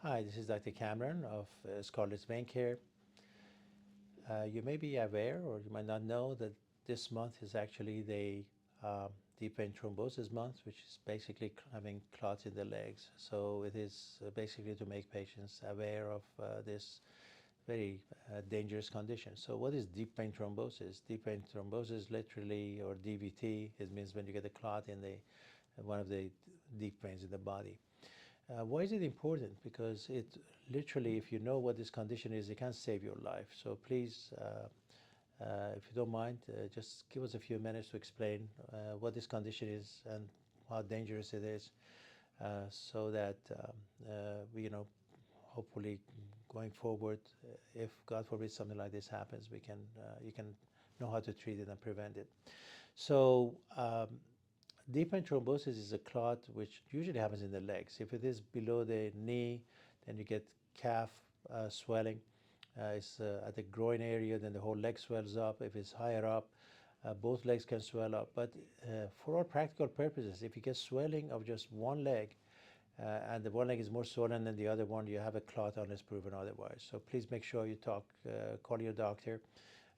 Hi, this is Dr. Kamran of Scarless Vein Care. You may be aware or you might not know that this month is actually the deep vein thrombosis month, which is basically having clots in the legs. So it is basically to make patients aware of this very dangerous condition. So what is deep vein thrombosis? Deep vein thrombosis literally, or DVT, it means when you get a clot in the one of the deep veins in the body. Why is it important? Because it literally, if you know what this condition is, it can save your life. So please, if you don't mind, just give us a few minutes to explain what this condition is and how dangerous it is, so that hopefully going forward, if God forbid something like this happens, you can know how to treat it and prevent it. So. Deep vein thrombosis is a clot which usually happens in the legs. If it is below the knee, then you get calf swelling. It's at the groin area, then the whole leg swells up. If it's higher up, both legs can swell up. But for all practical purposes, if you get swelling of just one leg, and the one leg is more swollen than the other one, you have a clot unless proven otherwise. So please make sure you call your doctor.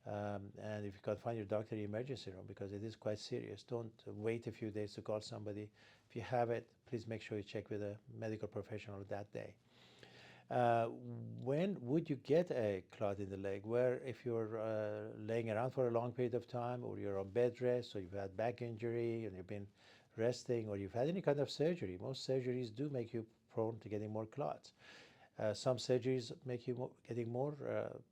And if you can't find your doctor in the emergency room, because it is quite serious, don't wait a few days to call somebody. If you have it, please make sure you check with a medical professional that day. When would you get a clot in the leg? Where if you're laying around for a long period of time, or you're on bed rest, or you've had back injury and you've been resting, or you've had any kind of surgery. Most surgeries do make you prone to getting more clots. Some surgeries make you getting more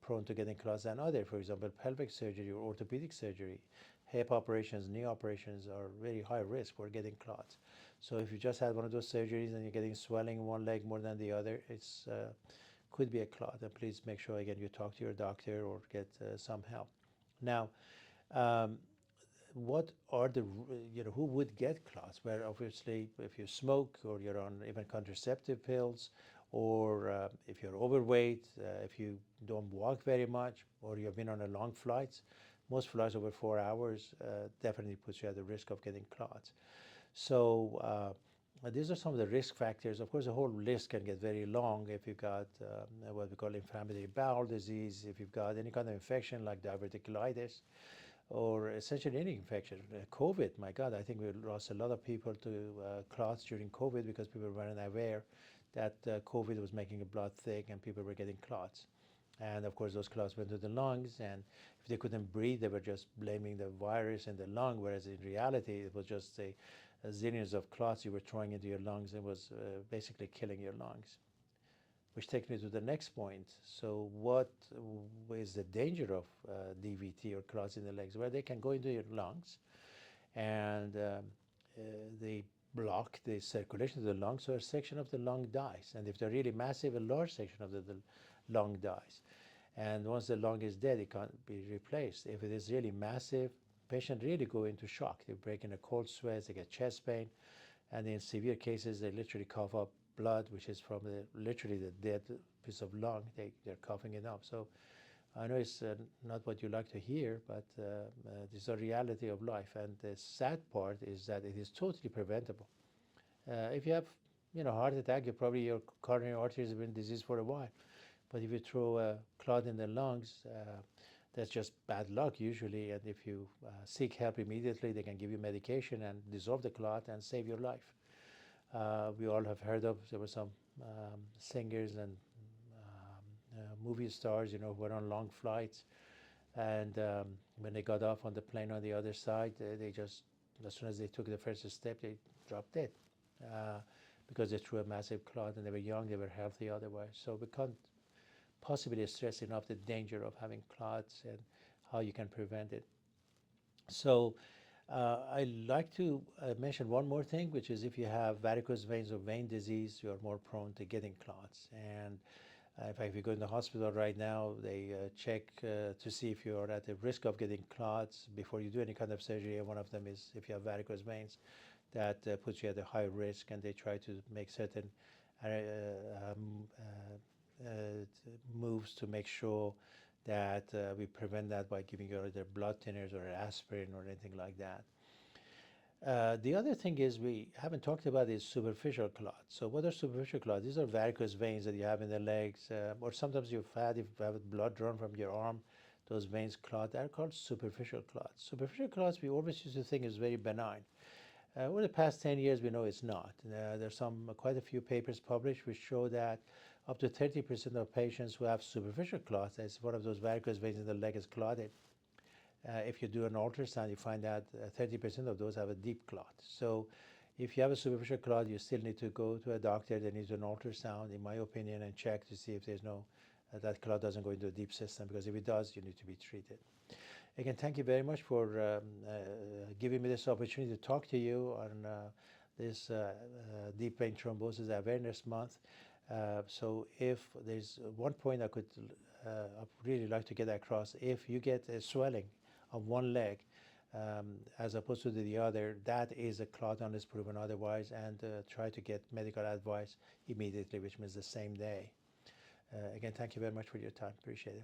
prone to getting clots than others. For example, pelvic surgery or orthopedic surgery, hip operations, knee operations are very high risk for getting clots. So if you just had one of those surgeries and you're getting swelling in one leg more than the other, it's could be a clot. And please make sure again you talk to your doctor or get some help. Now, what are the, who would get clots? Where obviously if you smoke, or you're on even contraceptive pills, or if you're overweight, if you don't walk very much, or you've been on a long flights, most flights over 4 hours definitely puts you at the risk of getting clots. So these are some of the risk factors. Of course, the whole list can get very long if you've got what we call inflammatory bowel disease, if you've got any kind of infection like diverticulitis, or essentially any infection. COVID, my God, I think we lost a lot of people to clots during COVID because people weren't aware that COVID was making a blood thick and people were getting clots. And of course, those clots went to the lungs, and if they couldn't breathe, they were just blaming the virus in the lung, whereas in reality, it was just a zillions of clots you were throwing into your lungs and was basically killing your lungs. Which takes me to the next point. So what is the danger of DVT or clots in the legs? Well, they can go into your lungs, and they block the circulation of the lungs, so a section of the lung dies. And if they're really massive, a large section of the lung dies. And once the lung is dead, it can't be replaced. If it is really massive, patient really go into shock. They break in a cold sweat, they get chest pain, and in severe cases, they literally cough up blood, which is from literally the dead piece of lung. They're coughing it up. So I know it's not what you like to hear, but this is a reality of life. And the sad part is that it is totally preventable. If you have, heart attack, your coronary arteries have been diseased for a while. But if you throw a clot in the lungs, that's just bad luck usually. And if you seek help immediately, they can give you medication and dissolve the clot and save your life. We all have heard of, there were some singers and movie stars, who were on long flights. And when they got off on the plane on the other side, they just, as soon as they took the first step, they dropped dead because they threw a massive clot, and they were young, they were healthy otherwise. So we can't possibly stress enough the danger of having clots and how you can prevent it. So I'd like to mention one more thing, which is if you have varicose veins or vein disease, you're more prone to getting clots. And in fact, if you go in the hospital right now, they check to see if you're at the risk of getting clots before you do any kind of surgery. And one of them is if you have varicose veins, that puts you at a high risk, and they try to make certain moves to make sure that we prevent that by giving you either blood thinners or aspirin or anything like that. The other thing is we haven't talked about is superficial clots. So what are superficial clots? These are varicose veins that you have in the legs, or sometimes if you have blood drawn from your arm, those veins clot. They're called superficial clots. Superficial clots we always used to think is very benign. Over the past 10 years, we know it's not. There's quite a few papers published which show that up to 30% of patients who have superficial clots, that's one of those varicose veins in the leg is clotted. If you do an ultrasound, you find that 30% of those have a deep clot. So if you have a superficial clot, you still need to go to a doctor that needs an ultrasound, in my opinion, and check to see if there's that clot doesn't go into a deep system, because if it does, you need to be treated. Again, thank you very much for giving me this opportunity to talk to you on this Deep Vein Thrombosis Awareness Month. So if there's one point I'd really like to get across, if you get a swelling of one leg as opposed to the other, that is a clot unless proven otherwise, and try to get medical advice immediately, which means the same day. Again, thank you very much for your time. Appreciate it.